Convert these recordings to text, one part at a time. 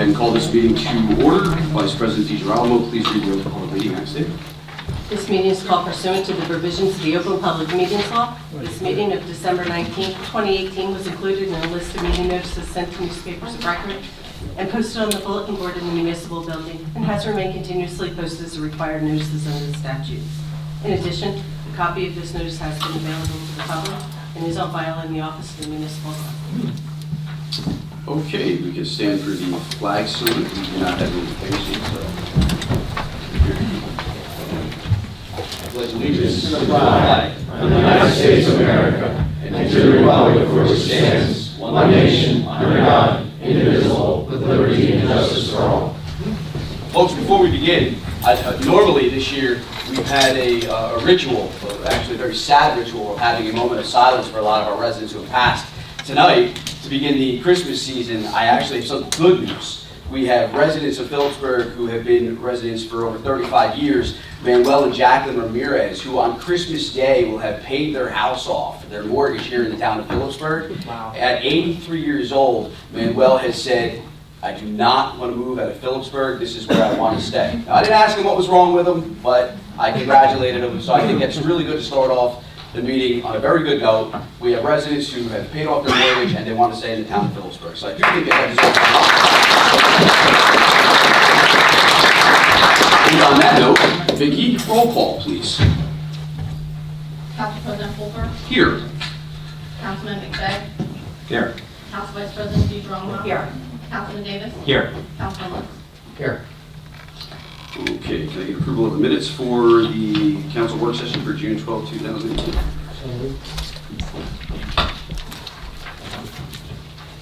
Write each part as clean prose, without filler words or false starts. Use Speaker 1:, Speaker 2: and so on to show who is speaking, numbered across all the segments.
Speaker 1: and call this meeting to order. Vice President DiGirolamo, please read the oath of public meeting act statement.
Speaker 2: This meeting is called pursuant to the provisions of the Open Public Meetings Law. This meeting of December 19, 2018 was included in a list of meeting notices sent to newspapers of record and posted on the bulletin board in the municipal building and has remained continuously posted as required notices under the statute. In addition, a copy of this notice has been available to the public and is on file in the office of the municipal clerk.
Speaker 1: Okay, we can stand for the flag salute. We do not have any facing, so. Pledge allegiance to the flag of the United States of America and to the republic for which it stands, one nation, under God, indivisible, with liberty and justice for all. Folks, before we begin, normally this year we've had a ritual, actually a very sad ritual, of having a moment of silence for a lot of our residents who have passed. Tonight, to begin the Christmas season, I actually have some good news. We have residents of Phillipsburg who have been residents for over 35 years, Manuel and Jacqueline Ramirez, who on Christmas Day will have paid their house off, their mortgage here in the town of Phillipsburg. Wow. At 83 years old, Manuel has said, I do not want to move out of Phillipsburg. This is where I want to stay. Now, I didn't ask him what was wrong with him, but I congratulated him. So I think it's really good to start off the meeting on a very good note. We have residents who have paid off their mortgage and they want to stay in the town of Phillipsburg. So I do think that deserves a lot. And on that note, Vicki, roll call, please.
Speaker 3: Council President Fulper.
Speaker 1: Here.
Speaker 3: Councilman McVeigh.
Speaker 1: Here.
Speaker 3: Council Vice President DeGirolamo.
Speaker 2: Here.
Speaker 3: Councilman Davis.
Speaker 1: Here.
Speaker 3: Councilman Lutz.
Speaker 4: Here.
Speaker 1: Okay, can I get approval of the minutes for the council work session for June 12, 2018?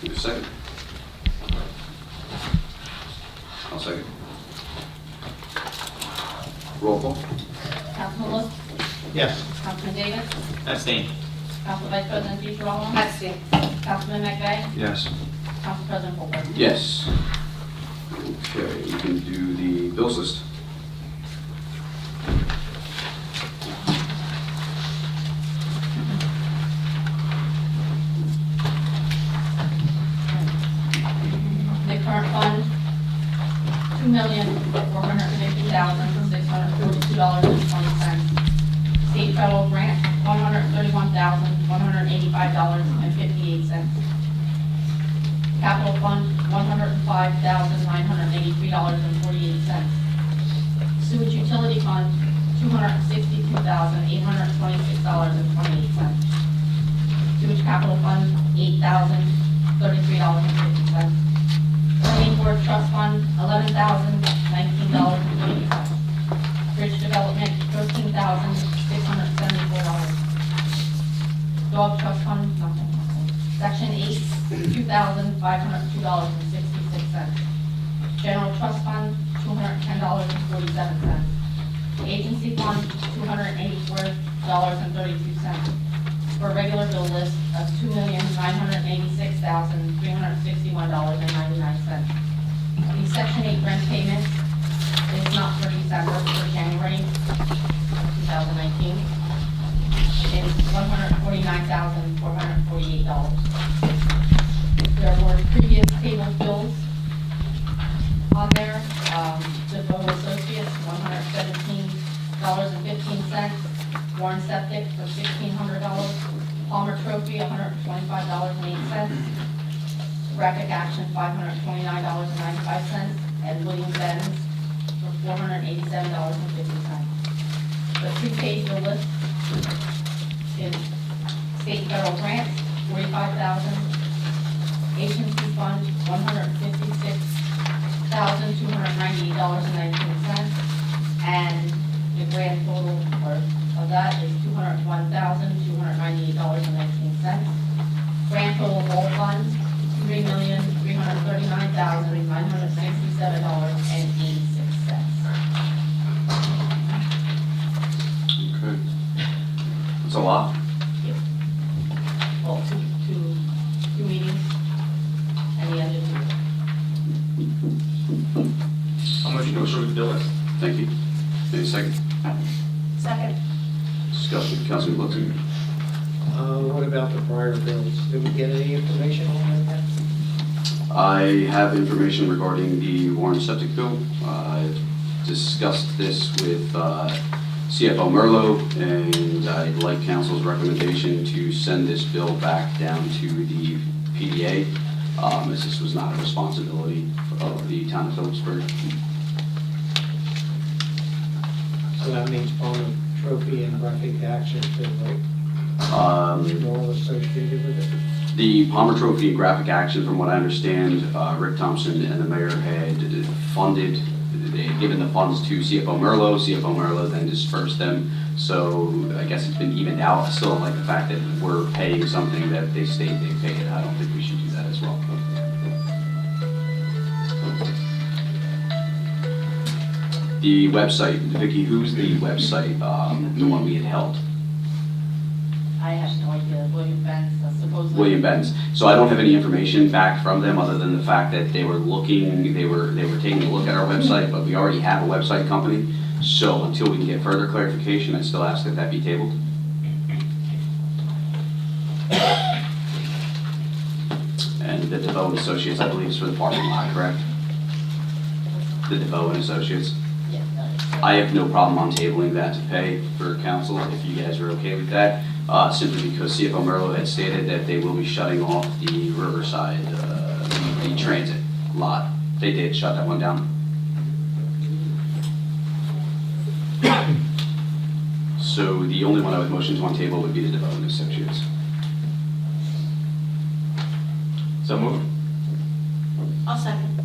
Speaker 1: Give a second. I'll second. Roll call.
Speaker 3: Councilman Lutz.
Speaker 4: Yes.
Speaker 3: Councilman Davis.
Speaker 4: Abstain.
Speaker 3: Council Vice President DeGirolamo.
Speaker 2: Abstain.
Speaker 3: Councilman McVeigh.
Speaker 4: Yes.
Speaker 3: Council President Fulper.
Speaker 1: Yes. Okay, we can do the bills list.
Speaker 3: The current fund, $2,450,642.20. State federal grant, $131,185.58. Capital fund, $105,983.48. Sewage utility fund, $262,826.28. Sewage capital fund, $8,033.50. Planning board trust fund, $11,019.50. Bridge development, $13,674. Dog trust fund, nothing. Section 8, $2,502.66. General trust fund, $210.47. Agency fund, $284.32. For a regular bill list of $2,986,361.99. The Section 8 rent payment is not for December, for January 2019. It's $149,448. There were previous table bills on there. The Bow Associates, $117.15. Warren Septic for $1,600. Palmer Trophy, $125.08. Graphic Action, $529.95. And William Benz for $487.50. The two-page bill list is state and federal grants, $45,000. Agency fund, $156,298.19. And the grand total of that is $201,298.19. Grand total of all funds, $3,339,967.86.
Speaker 1: Okay. That's a lot.
Speaker 3: Well, two meetings and the end of the year.
Speaker 4: How much you know for the bill list?
Speaker 1: Thank you. Any second?
Speaker 2: Second.
Speaker 1: Discussion, Councilman Lutz.
Speaker 4: What about the prior bills? Did we get any information on that yet?
Speaker 5: I have information regarding the Warren septic bill. I've discussed this with CFO Merlot, and I'd like council's recommendation to send this bill back down to the PDA, as this was not a responsibility of the town of Phillipsburg.
Speaker 6: So that means Palmer Trophy and graphic action too, right? All associated with it?
Speaker 5: The Palmer Trophy and graphic action, from what I understand, Rick Thompson and the mayor had funded, they had given the funds to CFO Merlot. CFO Merlot then dispersed them. So I guess it's been evened out. I still don't like the fact that we're paying something that they state they paid. I don't think we should do that as well. The website, Vicki, who's the website, the one we had held?
Speaker 3: I have no idea. William Benz, supposedly.
Speaker 5: William Benz. So I don't have any information back from them other than the fact that they were looking, they were taking a look at our website, but we already have a website company. So until we can get further clarification, I still ask that that be tabled. And the DeVoe and Associates, I believe, is for the parking lot, correct? The DeVoe and Associates.
Speaker 3: Yes, that is.
Speaker 5: I have no problem on tabling that to pay for council, if you guys are okay with that, simply because CFO Merlot had stated that they will be shutting off the Riverside, the transit lot. They did shut that one down. So the only one I would motion to on table would be the DeVoe and Associates.
Speaker 4: So moved.
Speaker 3: I'll second.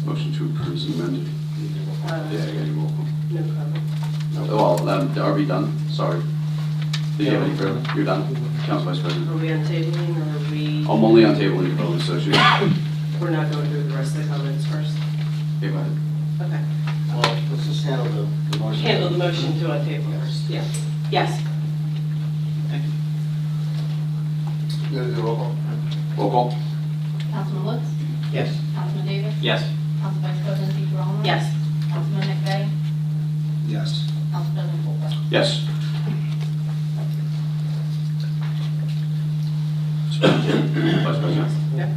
Speaker 5: Motion to approve is amended. Yeah, you're welcome.
Speaker 2: No comment.
Speaker 5: Oh, well, are we done? Sorry. Did you have any further? You're done? Council Vice President.
Speaker 2: Are we on tabling, or are we,
Speaker 5: I'm only on tabling DeVoe and Associates.
Speaker 2: we're not going through the rest of the comments first?
Speaker 5: Okay, go ahead.
Speaker 2: Okay.
Speaker 6: Well, let's just handle the motion.
Speaker 2: Handle the motion to on table first, yeah. Yes.
Speaker 1: You gotta do roll call.
Speaker 5: Roll call?
Speaker 3: Councilman Woods?
Speaker 6: Yes.
Speaker 3: Councilman Davis?
Speaker 4: Yes.
Speaker 3: Council Vice President DeGrom?
Speaker 2: Yes.
Speaker 3: Councilman McVeigh?
Speaker 1: Yes.
Speaker 3: Council President Colbert?
Speaker 5: Yes. Vice President.
Speaker 2: Yep.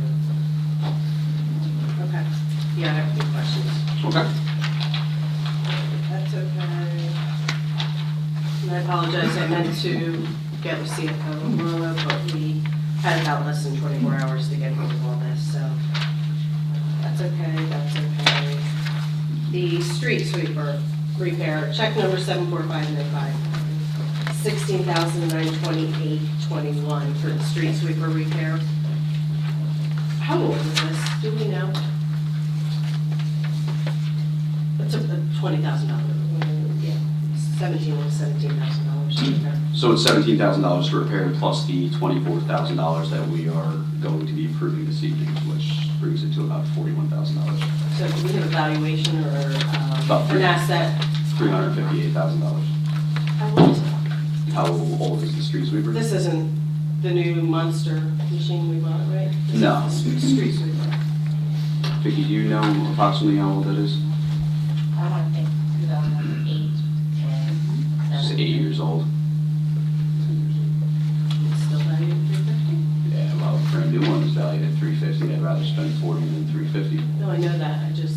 Speaker 2: Okay. Yeah, I have a few questions.
Speaker 5: Okay.
Speaker 2: That's okay. And I apologize, I meant to get with CFO Merlot, but we had about less than 24 hours to get hold of all this, so that's okay, that's okay. The street sweeper repair, check number 74595, $16,928.21 for the street sweeper repair. How old is this? Do we know? It's a $20,000. Yeah, $17,000.
Speaker 5: So it's $17,000 to repair plus the $24,000 that we are going to be approving this evening, which brings it to about $41,000.
Speaker 2: So do we have a valuation or
Speaker 5: About
Speaker 2: an asset?
Speaker 5: $358,000.
Speaker 2: How old is it?
Speaker 5: How old is the street sweeper?
Speaker 2: This isn't the new monster machine we bought, right? This is
Speaker 5: No.
Speaker 2: the street sweeper.
Speaker 5: Vicki, do you know approximately how old that is?
Speaker 3: I want to think 2008,
Speaker 5: It's 8 years old.
Speaker 2: It's still valued at $350?
Speaker 5: Yeah, well, a brand new one is valued at $350. I'd rather spend $40 than $350.
Speaker 2: No, I know that, it's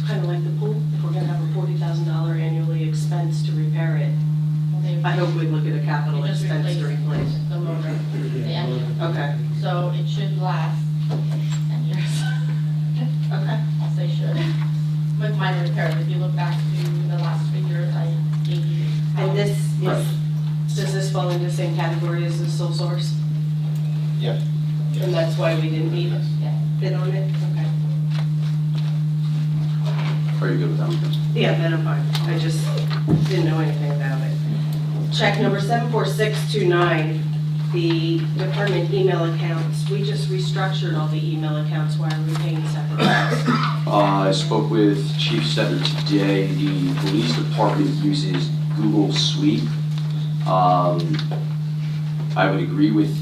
Speaker 2: kind of like the pool, if we're gonna have a $40,000 annually expense to repair it, I hope we'd look at a capital
Speaker 3: They just
Speaker 2: expense to replace.
Speaker 3: the motor, the engine.
Speaker 2: Okay,
Speaker 3: So it should last 10 years.
Speaker 2: okay.
Speaker 3: I'll say should. With minor repairs, if you look back to the last 3 years, I gave you.
Speaker 2: And this
Speaker 5: Right.
Speaker 2: is, does this fall into the same category as the sole source?
Speaker 1: Yep.
Speaker 2: And that's why we didn't need a
Speaker 3: Yeah.
Speaker 2: bid on it? Okay.
Speaker 5: Are you good with that one, Chris?
Speaker 2: Yeah, then I'm fine. I just didn't know anything about it. Check number 74629, the department email accounts. We just restructured all the email accounts. Why are we paying separate accounts?
Speaker 5: I spoke with Chief Setter today. The police department uses Google Suite. I would agree with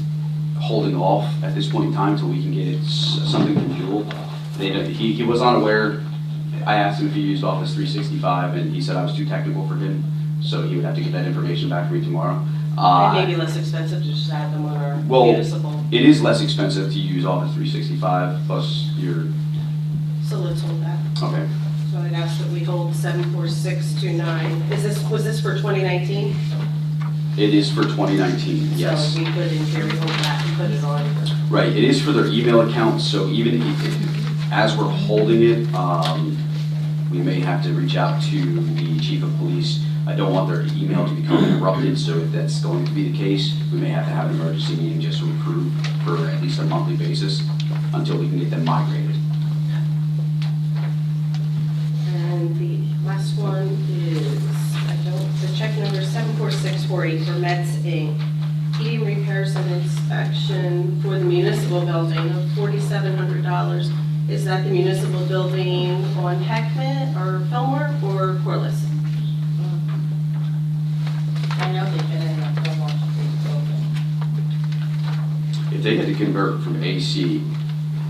Speaker 5: holding off at this point in time until we can get something from Jewel. He was unaware. I asked him if he used Office 365, and he said I was too technical for him, so he would have to get that information back for me tomorrow.
Speaker 2: It may be less expensive to just add them on our
Speaker 5: Well,
Speaker 2: municipal,
Speaker 5: it is less expensive to use Office 365 plus your,
Speaker 2: so let's hold that.
Speaker 5: okay.
Speaker 2: So I'd ask that we hold 74629. Was this for 2019?
Speaker 5: It is for 2019, yes.
Speaker 2: So we could in theory hold that and put it on.
Speaker 5: Right, it is for their email accounts, so even as we're holding it, we may have to reach out to the chief of police. I don't want their email to become interrupted, so if that's going to be the case, we may have to have an emergency meeting just to approve for at least a monthly basis until we can get them migrated.
Speaker 2: And the last one is, the check number 74648 for Mets Inc. Heating repairs and inspection for the municipal building of $4,700. Is that the municipal building on Heckman or Fillmore or Corliss?
Speaker 3: I know they've been in the Fillmore Street building.
Speaker 5: If they had to convert from AC,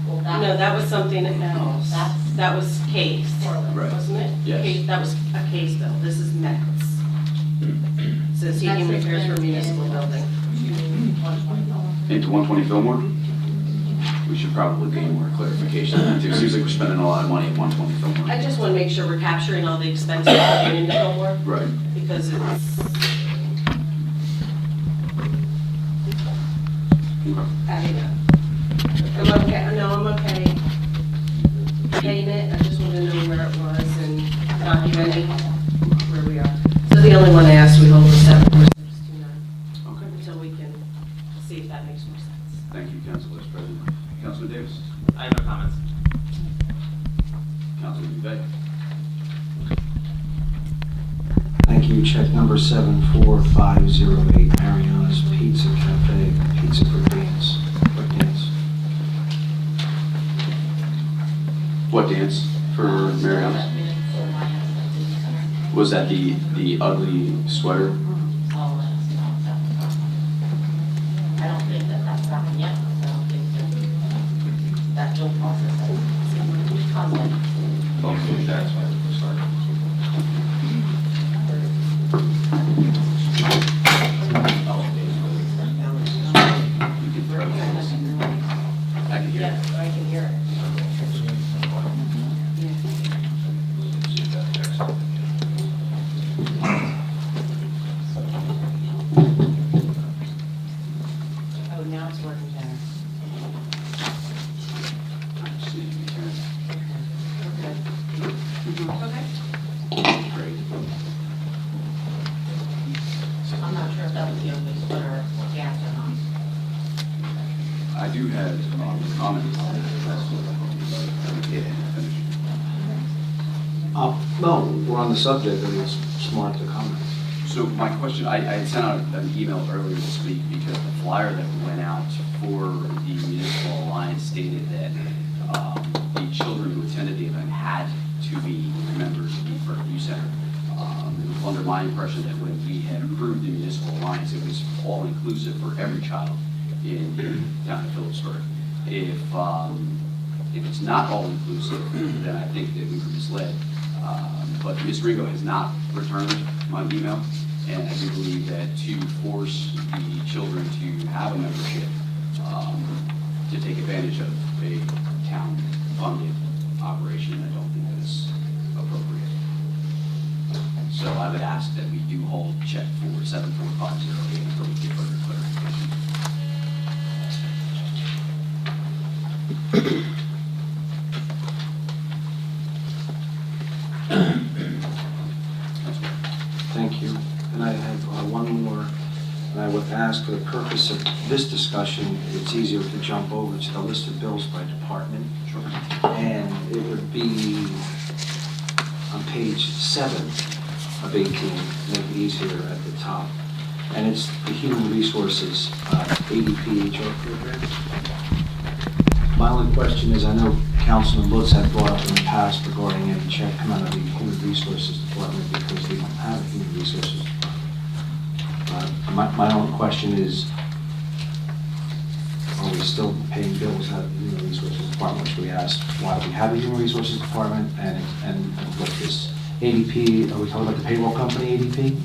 Speaker 3: Well,
Speaker 2: No, that was something else.
Speaker 3: That's-
Speaker 2: That was Case,
Speaker 5: Right.
Speaker 2: wasn't it?
Speaker 5: Yes.
Speaker 2: Case- That was a Case bill. This is Mets. Says heating
Speaker 3: That's
Speaker 2: repairs for
Speaker 3: been
Speaker 2: municipal
Speaker 3: in-
Speaker 2: building.
Speaker 5: into 120 Fillmore, we should probably gain more clarification on that too. It seems like we're spending a lot of money at 120 Fillmore.
Speaker 2: I just want to make sure we're capturing all the expenses coming into Fillmore,
Speaker 5: Right.
Speaker 2: because it's,
Speaker 5: Okay.
Speaker 2: adding up. I'm okay, no, I'm okay paying it, I just want to know where it was and documenting where we are. So the only one I asked we hold was 74629,
Speaker 5: Okay.
Speaker 2: until we can see if that makes more sense.
Speaker 5: Thank you, Council Vice President. Councilman Davis.
Speaker 4: I have no comments.
Speaker 5: Councilman Bay.
Speaker 7: Thank you. Check number 74508, Mariana's Pizza Cafe, pizza for dance. What dance?
Speaker 5: What dance for Mariana's? Was that the ugly sweater?
Speaker 3: I don't think that that's happened yet, so I don't think that will process it. Content.
Speaker 5: Okay, that's why we're starting. You can protest. I can hear it.
Speaker 2: Yeah, I can hear it. Oh, now it's working better.
Speaker 5: See, we can-
Speaker 2: Okay.
Speaker 5: Great.
Speaker 3: I'm not sure if that was the only sweater or gas or not.
Speaker 5: I do have comments on it. Yeah.
Speaker 7: No, we're on the subject, and it's smart to comment.
Speaker 5: So my question, I had sent out an email earlier this week because the flyer that went out for the Municipal Alliance stated that the children who attended the event had to be members of the Phillipsburg Youth Center. It was under my impression that when we had approved the Municipal Alliance, it was all-inclusive for every child in the town of Phillipsburg. If it's not all-inclusive, then I think that we were misled. But Ms. Ringo has not returned my email, and I do believe that to force the children to have a membership, to take advantage of a town-funded operation, I don't think that's appropriate. So I would ask that we do hold check for 74508 until we get further clarification.
Speaker 7: Thank you. And I have one more, and I would ask for the purpose of this discussion, it's easier to jump over to the list of bills by department.
Speaker 5: Sure.
Speaker 7: And it would be on page 7 of 18, make it easier at the top. And it's the Human Resources ADP HR program. My only question is, I know Councilman Lutz had brought up in the past regarding any check come out of the Human Resources Department because we don't have a Human Resources Department. My only question is, are we still paying bills out of the Human Resources Department, which we asked, why do we have a Human Resources Department, and what this ADP, are we talking about the payroll company ADP?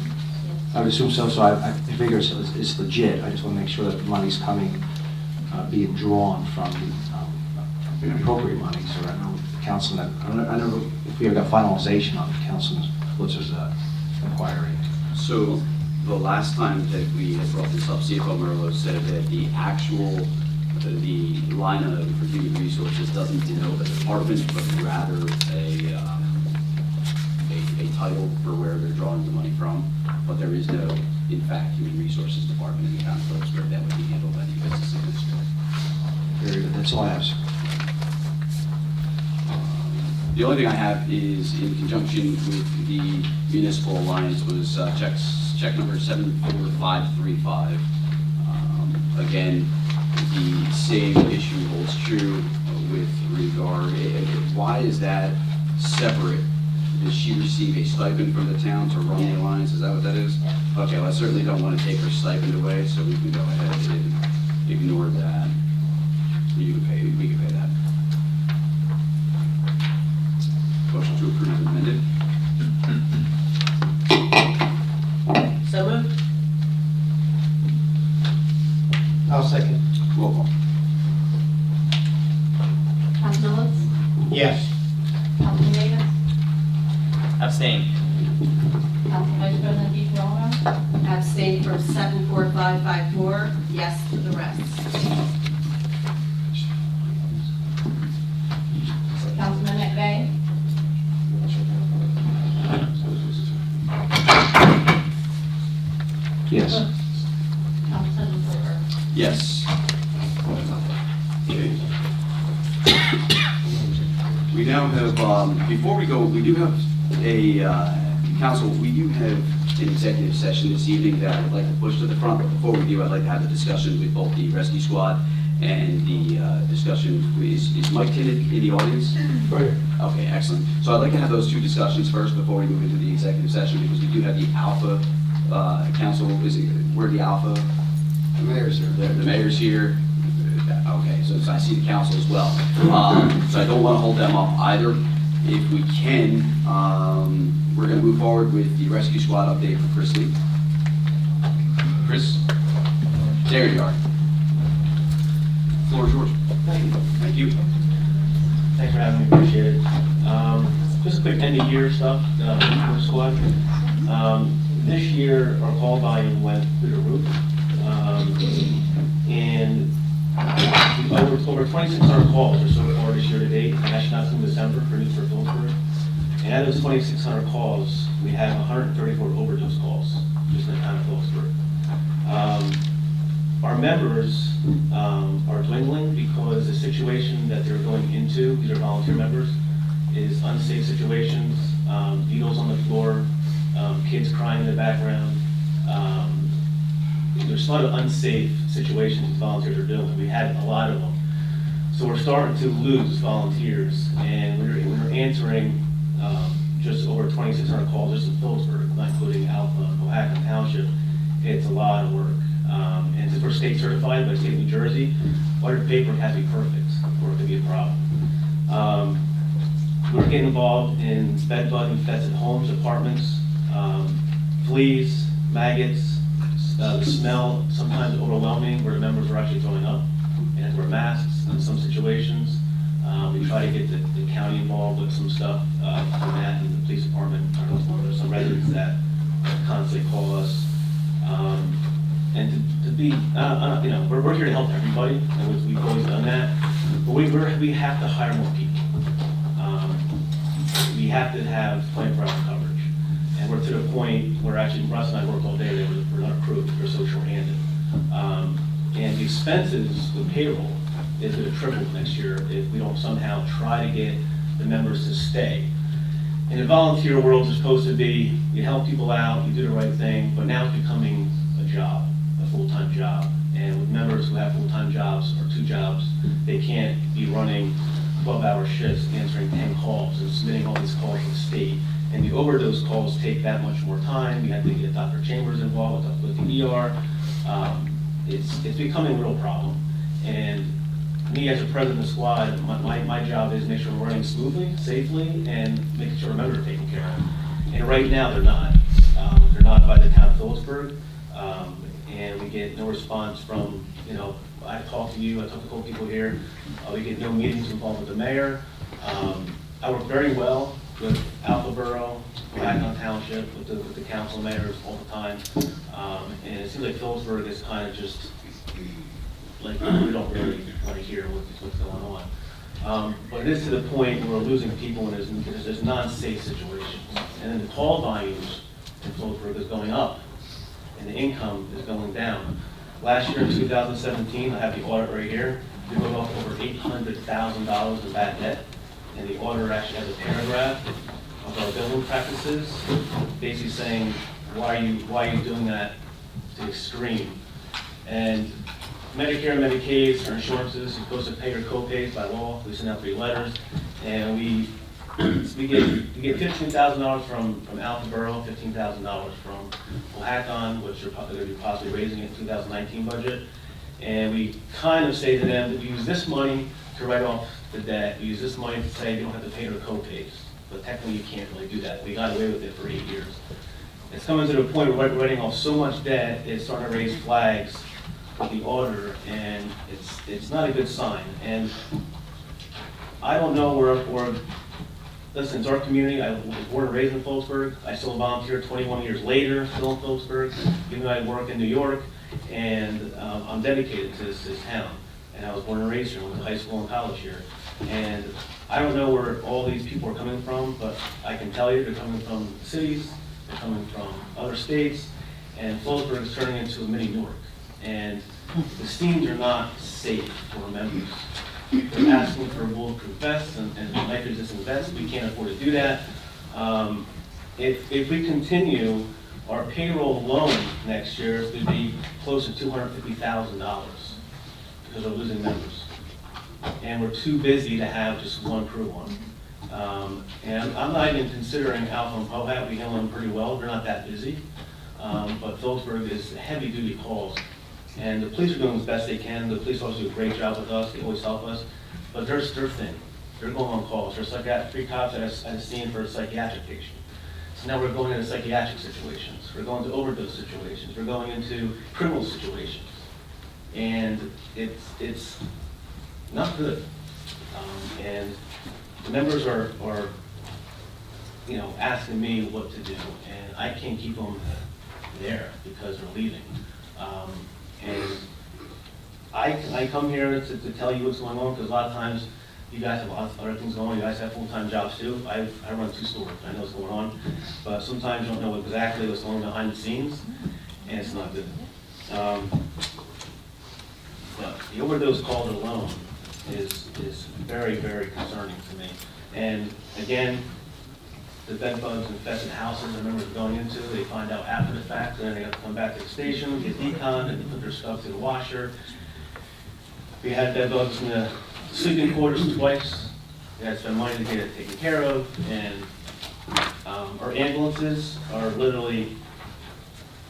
Speaker 7: I would assume so, so I figure it's legit. I just want to make sure that the money's coming, being drawn from the appropriate monies, or I know the councilman, I don't know if we ever got finalization on Councilman Blitzer's inquiry.
Speaker 5: So the last time that we had brought this up, CFO Merlo said that the actual, the line item for human resources doesn't denote a department, but rather a title for where they're drawing the money from. But there is no, in fact, human resources department in the town of Phillipsburg that would be handled by the business administrator.
Speaker 7: Very good, that's all I have, sir.
Speaker 5: The only thing I have is in conjunction with the Municipal Alliance was check number 74535. Again, the same issue holds true with regard, why is that separate? Does she receive a stipend from the town to run the Alliance? Is that what that is? Okay, well, I certainly don't want to take her stipend away, so we can go ahead and ignore that. We can pay that. Motion to approve is amended.
Speaker 2: So moved.
Speaker 6: I'll second.
Speaker 5: Roll call.
Speaker 3: Councilman Lutz?
Speaker 6: Yes.
Speaker 3: Councilman Davis?
Speaker 4: Abstain.
Speaker 3: Council Vice President DeGirolamo?
Speaker 2: Abstain from 74554, yes to the rest.
Speaker 3: Councilman McVeigh?
Speaker 7: Yes.
Speaker 3: Councilman Blumer?
Speaker 5: Yes. Okay. We now have, before we go, we do have council, we do have an executive session this evening that I'd like to push to the front, but before we do, I'd like to have a discussion with both the rescue squad and the discussion, is Mike Tinnett in the audience?
Speaker 6: Right.
Speaker 5: Okay, excellent. So I'd like to have those two discussions first before we move into the executive session, because we do have the Alpha council, where the Alpha? The mayor's here. The mayor's here. Okay, so I see the council as well. So I don't want to hold them up either. If we can, we're going to move forward with the rescue squad update for Chris Lee. Chris? There you are. Floor is yours. Thank you.
Speaker 8: Thanks for having me, appreciate it. Just a quick end of year stuff, for squad. This year, our call volume went through the roof. And over 2,600 calls or so far this year to date, and that's not from December for Phillipsburg. And out of those 2,600 calls, we have 134 overdose calls, just in the town of Phillipsburg. Our members are dwindling because the situation that they're going into, these are volunteer members, is unsafe situations, needles on the floor, kids crying in the background. There's a lot of unsafe situations volunteers are doing. We had a lot of them. So we're starting to lose volunteers, and we're answering just over 2,600 calls just in Phillipsburg, not including Alpha, Cohasset Township. It's a lot of work. And since we're state certified by the state of New Jersey, our paperwork has to be perfect for it to be a problem. We're getting involved in bed bug infested homes, apartments, fleas, maggots. The smell sometimes overwhelming, where the members are actually throwing up and wear masks in some situations. We try to get the county involved with some stuff for that, and the police department. There's some residents that constantly call us. And to be, we're here to help everybody, and we've always done that. But we have to hire more people. We have to have 24-hour coverage. And we're to the point where actually Russ and I worked all day, we're not approved, we're so short-handed. And the expenses with payroll is going to triple next year if we don't somehow try to get the members to stay. In the volunteer world, it's supposed to be, you help people out, you do the right thing, but now it's becoming a job, a full-time job. And with members who have full-time jobs or 2 jobs, they can't be running 12-hour shifts, answering 10 calls and submitting all these calls to the state. And the overdose calls take that much more time. You have to get Dr. Chambers involved with the ER. It's becoming a real problem. And me as a president of the squad, my job is to make sure we're running smoothly, safely, and making sure our members are taken care of. And right now, they're not. They're not by the town of Phillipsburg. And we get no response from, I talk to you, I talk to a couple people here. We get no meetings involved with the mayor. I work very well with Alpha Borough, Blackhawk Township, with the council mayors all the time. And it seems like Phillipsburg is kind of just like, we don't really want to hear what's going on. But it is to the point where we're losing people and there's non-safe situations. And then the call volumes in Phillipsburg is going up and the income is going down. Last year in 2017, I have the audit right here, we wrote off over $800,000 in bad debt. And the auditor actually has a paragraph of our billing practices, basically saying, why are you doing that to the extreme? And Medicare and Medicaid are insurances, you're supposed to pay your co-pays by law. We send out 3 letters, and we get $15,000 from Alpha Borough, $15,000 from Blackhawk, which they're going to be possibly raising in 2019 budget. And we kind of say to them that we use this money to write off the debt. We use this money to say you don't have to pay their co-pays. But technically, you can't really do that. We got away with it for 8 years. It's coming to the point where we're writing off so much debt, it's starting to raise flags with the auditor, and it's not a good sign. And I don't know listen, it's our community. I was born and raised in Phillipsburg. I still volunteer 21 years later, still in Phillipsburg, even though I work in New York, and I'm dedicated to this town. And I was born and raised here, went to high school and college here. And I don't know where all these people are coming from, but I can tell you they're coming from cities, they're coming from other states, and Phillipsburg is turning into a mini Newark. And the steams are not safe for members. They're asking for bulletproof vests and life-resistant vests. We can't afford to do that. If we continue, our payroll alone next year is going to be close to $250,000 because we're losing members. And we're too busy to have just one crew on. And I'm not even considering Alpha and Pohat. We handle them pretty well. They're not that busy. But Phillipsburg is heavy-duty calls. And the police are doing as best they can. The police officers do a great job with us. They always help us. But they're thin. They're going on calls. There's 3 cops that I've seen for a psychiatric patient. So now we're going into psychiatric situations. We're going to overdose situations. We're going into criminal situations. And it's not good. And the members are asking me what to do. And I can't keep them there because they're leaving. And I come here to tell you what's going on, because a lot of times you guys have lots of other things going on. You guys have full-time jobs too. I run 2 stores. I know what's going on. But sometimes you don't know exactly what's going on behind the scenes, and it's not good. But the overdose calls alone is very, very concerning to me. And again, the bed bugs infested houses the members are going into, they find out after the fact, and then they have to come back to the station, get decon, and put their stuff to the washer. We had bed bugs in the sleeping quarters twice. We had to spend money to get it taken care of, and our ambulances are literally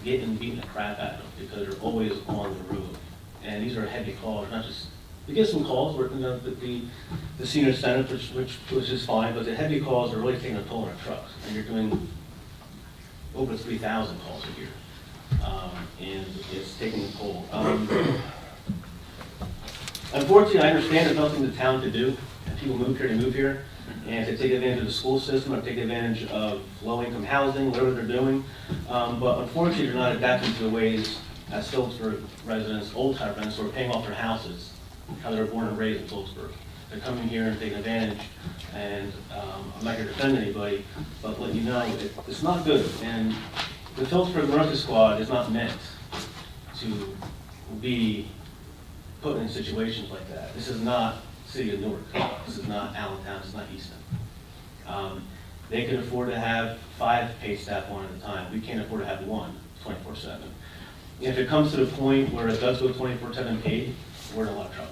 Speaker 8: beating the crap out of them because they're always on the roof. And these are heavy calls, not just, we get some calls working at the senior center, which is fine, but the heavy calls are really taking a toll on our trucks. And you're doing over 3,000 calls a year. And it's taking a toll. Unfortunately, I understand there's nothing the town to do. And people move here to move here. And to take advantage of the school system or take advantage of low-income housing, whatever they're doing. But unfortunately, they're not adapting to the ways as Phillipsburg residents, old-time residents, who are paying off their houses, how they were born and raised in Phillipsburg. They're coming here and taking advantage, and I'm not here to defend anybody, but let you know, it's not good. And the Phillipsburg Emergency Squad is not meant to be put in situations like that. This is not City of Newark. This is not Allentown. This is not Easton. They can afford to have 5 paid staff on at a time. We can't afford to have 1 24/7. If it comes to the point where it does go 24/7 paid, we're in a lot of trouble.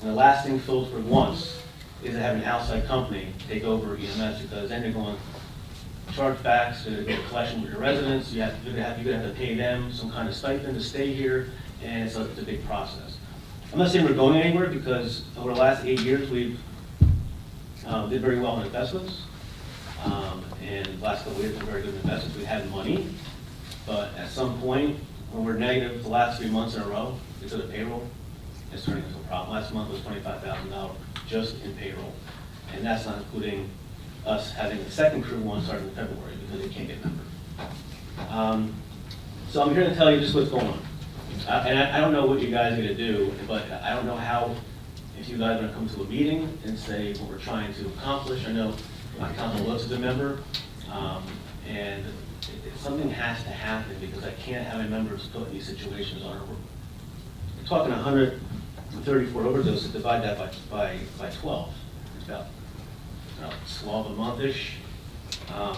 Speaker 8: And the last thing Phillipsburg wants is to have an outside company take over EMS, because then you're going chargebacks to get a collection with your residents. You're gonna have to pay them some kind of stipend to stay here, and it's a big process. I'm not saying we're going anywhere, because over the last 8 years we've did very well in investments, and the last couple of years been very good investments. We had money, But at some point, when we're negative the last 3 months in a row, because of payroll, it's turning into a problem. Last month was $25,000 just in payroll. And that's not including us having the second crew one starting in February because they can't get members. So I'm here to tell you just what's going on. And I don't know what you guys are gonna do, but I don't know how, if you guys are gonna come to a meeting and say what we're trying to accomplish. I know my council looks at the member, and something has to happen because I can't have my members put in these situations on our work. We're talking 134 overdoses, divide that by 12. It's about 12 a month-ish.
Speaker 5: How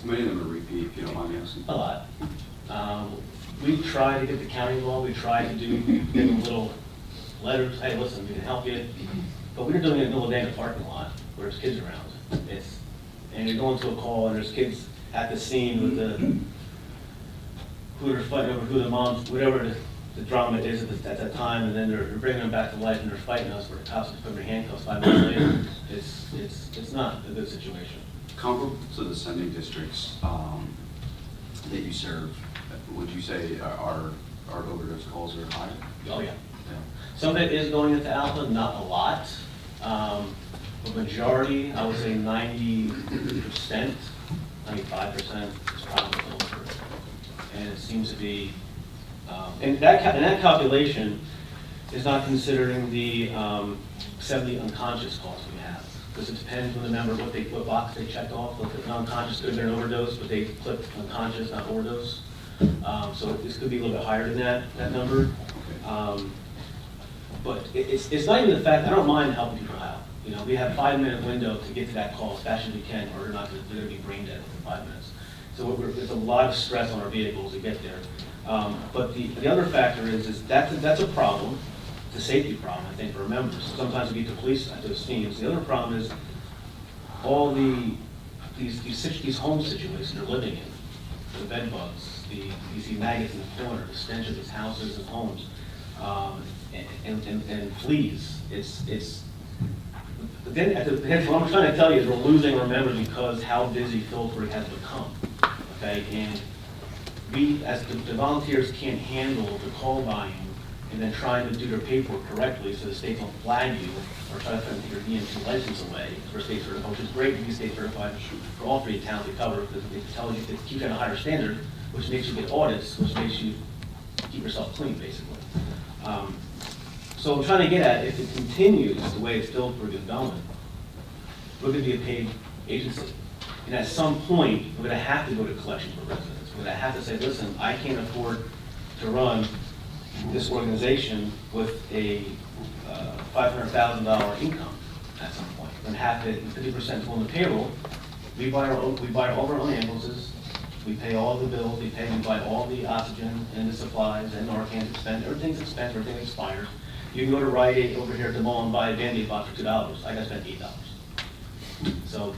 Speaker 5: many of them are repeat, if you don't mind me asking?
Speaker 8: A lot. We try to get the county involved. We try to give them little letters, hey, listen, we can help you. But we're doing it in the middle of the day in the parking lot where there's kids around. And you're going to a call and there's kids at the scene with who they're fighting over, who the moms, whatever the drama is at that time, and then they're bringing them back to life and they're fighting us where the cops have put their handcuffs 5 minutes later. It's not a good situation.
Speaker 5: Comparable to the sending districts that you serve, would you say our overdose calls are higher?
Speaker 8: Oh, yeah. Some of it is going into Alpha, not a lot. The majority, I would say 90%, 95% is probably over. And it seems to be, and that calculation is not considering the 70 unconscious calls we have. Because it depends on the member, what box they checked off. Look at unconscious, could they're an overdose, but they clicked unconscious, not overdose. So this could be a little bit higher than that number. But it's not even the fact, I don't mind helping people out. You know, we have a 5-minute window to get to that call as fast as we can, or they're going to be brain dead within 5 minutes. So there's a lot of stress on our vehicles to get there. But the other factor is that's a problem. It's a safety problem, I think, for members. Sometimes we get the police at those scenes. The other problem is all these home situations they're living in, the bed bugs, you see maggots in the corner, the stench of these houses and homes, and fleas. But then what I'm trying to tell you is we're losing our members because how busy Phillipsburg has become. Okay, and we as the volunteers can't handle the call volume and then trying to do their paperwork correctly so the state don't flag you or try to take your EMT license away for state certified, which is great to be state certified for all 3 towns we cover because it tells you to keep at a higher standard, which makes you get audits, which makes you keep yourself clean, basically. So I'm trying to get at, if it continues the way it's Phillipsburg is going, we're going to be a paid agency. And at some point, we're going to have to go to collection for residents. We're going to have to say, listen, I can't afford to run this organization with a $500,000 income at some point. We're going to have to, 50% on the payroll. We buy all of our own ambulances. We pay all the bills. We buy all the oxygen and the supplies and Narcan expense. Everything's expensive. Everything expires. You can go to Rite Aid over here at the mall and buy a Band-Aid box for $2. I got to spend $8. So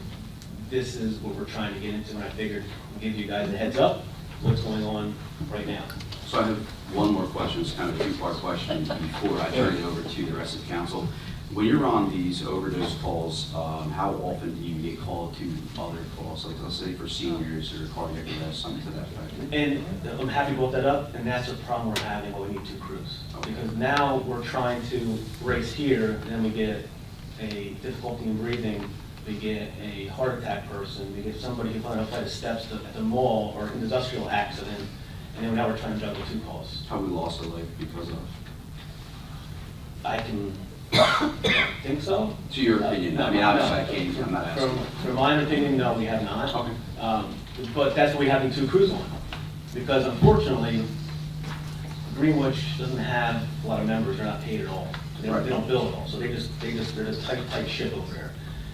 Speaker 8: this is what we're trying to get into, and I figured I'll give you guys a heads up what's going on right now.
Speaker 5: So I have one more question. It's kind of a 2-part question before I turn it over to the rest of the council. When you're on these overdose calls, how often do you get called to other calls? Like, let's say for seniors or cardiac arrest, something to that effect.
Speaker 8: And I'm happy you brought that up, and that's the problem we're having when we need 2 crews. Because now we're trying to race here, and then we get a difficulty in breathing, we get a heart attack person, we get somebody who fell down a flight of steps at the mall or an industrial accident, and then now we're trying to juggle 2 calls.
Speaker 5: Have we lost a life because of?
Speaker 8: I can think so.
Speaker 5: To your opinion?
Speaker 8: No,
Speaker 5: I mean,
Speaker 8: no,
Speaker 5: obviously
Speaker 8: no.
Speaker 5: I can't, I'm not asking.
Speaker 8: From my opinion, no, we have not.
Speaker 5: Okay.
Speaker 8: But that's what we're having 2 crews on. Because unfortunately, Greenwich doesn't have a lot of members, they're not paid at all. They don't bill at all, so they're just tight ship over there.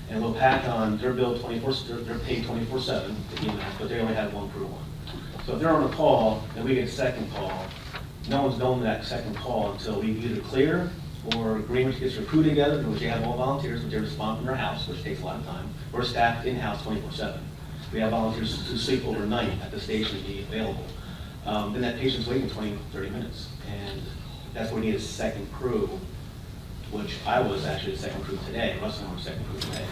Speaker 8: And Lopakon, they're billed they're paid 24/7, the EMS, but they only have 1 crew on. So if they're on a call and we get a second call, no one's going to that second call until we either clear or Greenwich gets their crew together, which they have all volunteers, but they respond from their house, which takes a lot of time. We're staffed in-house 24/7. We have volunteers who sleep overnight at the station to be available. Then that patient's waiting 20, 30 minutes. And that's where we need a second crew, which I was actually the second crew today. Russell and I were second crew today.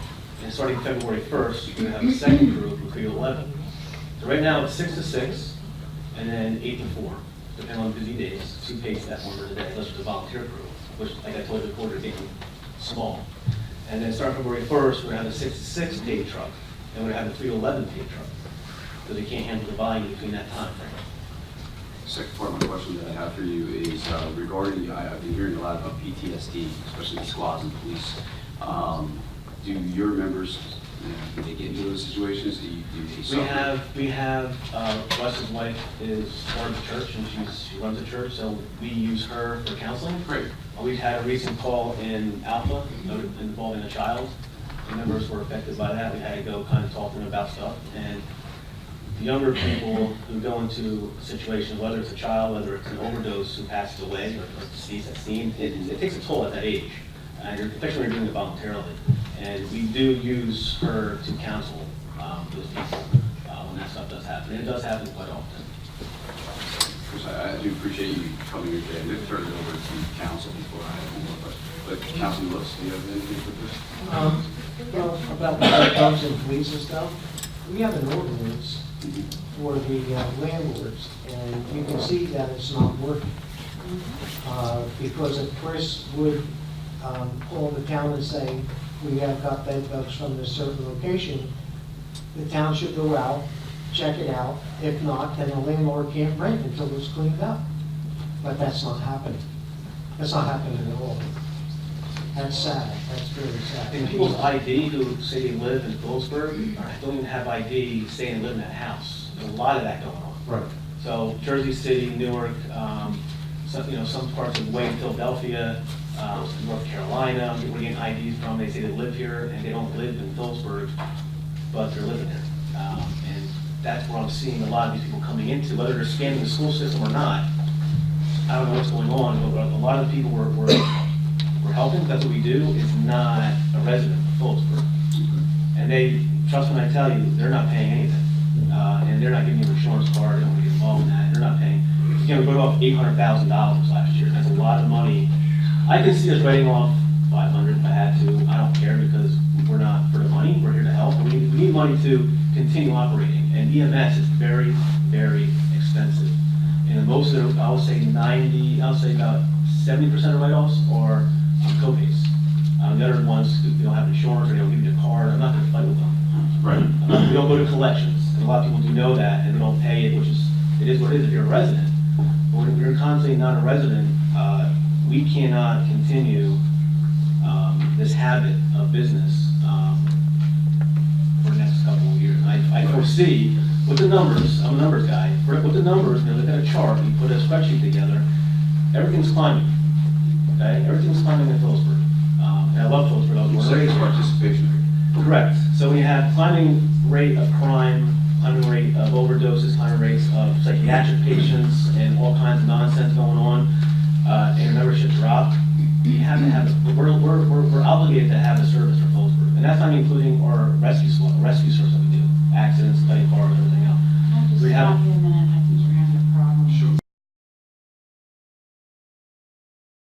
Speaker 8: And starting February 1st, we're going to have a second crew from 3 to 11. So right now it's 6 to 6. and then 8 to 4, depending on busy days, 2 paid staff members a day, unless it's a volunteer crew, which, like I told you before, they're getting small. And then starting February 1st, we're gonna have a 6 to 6 paid truck, and we're gonna have a 3 to 11 paid truck, because they can't handle the volume between that time frame.
Speaker 5: Second part of my question that I have for you is regarding, I've been hearing a lot about PTSD, especially squads and police. Do your members, do they get into those situations? Do they suffer?
Speaker 8: We have, Wes's wife is part of the church, and she runs the church, so we use her for counseling.
Speaker 5: Great.
Speaker 8: We've had a recent call in Alpha involving a child. The members were affected by that. We had to go kind of talk to them about stuff. And the younger people who go into a situation, whether it's a child, whether it's an overdose who passes away or deceased at scene, it takes a toll at that age, especially when you're doing it voluntarily. And we do use her to counsel those people when that stuff does happen. And it does happen quite often.
Speaker 5: Chris, I do appreciate you coming here today. I'm going to turn it over to council before I have more, but Councilman Lewis, do you have anything for this?
Speaker 6: Well, about the dogs and fleas and stuff, we have an ordinance for the landlords, and you can see that it's not working. Because if Chris would call the town and say, we have got bed bugs from this certain location, the town should go out, check it out. If not, then the landlord can't rent until it's cleaned up. But that's not happening. That's not happening at all. That's sad. That's really sad.
Speaker 8: And people's ID who say they live in Phillipsburg don't even have ID saying they live in that house. There's a lot of that going on.
Speaker 6: Right.
Speaker 8: So Jersey City, Newark, some parts of Wayne, Philadelphia, North Carolina, people getting IDs from, they say they live here and they don't live in Phillipsburg, but they're living there. And that's where I'm seeing a lot of these people coming into, whether they're scamming the school system or not. I don't know what's going on, but a lot of the people we're helping, that's what we do, is not a resident of Phillipsburg. And they, trust when I tell you, they're not paying anything. And they're not giving you an insurance card, they don't want to get involved in that, they're not paying. We wrote off $800,000 last year, that's a lot of money. I can see us writing off 500 if I had to. I don't care because we're not for the money. We're here to help. We need money to continue operating. And EMS is very, very expensive. And most of them, I would say about 70% of write-offs are co-pays. The other ones, they don't have insurance or they don't give you a card. I'm not going to fight with them.
Speaker 5: Right.
Speaker 8: We don't go to collections. And a lot of people do know that and they don't pay it, which is, it is what it is if you're a resident. But when you're constantly not a resident, we cannot continue this habit of business for the next couple of years. I foresee, with the numbers, I'm a numbers guy, with the numbers, look at a chart, you put a spreadsheet together, everything's climbing, okay? Everything's climbing in Phillipsburg. And I love Phillipsburg, I was born and raised here.
Speaker 5: Participation rate.
Speaker 8: Correct. So we have climbing rate of crime, climbing rate of overdoses, climbing rates of psychiatric patients, and all kinds of nonsense going on. And membership drop. We have to have, we're obligated to have a service for Phillipsburg, and that's not including our rescue service that we do, accidents, study cars, everything else.
Speaker 3: I just
Speaker 8: We have,
Speaker 3: stopped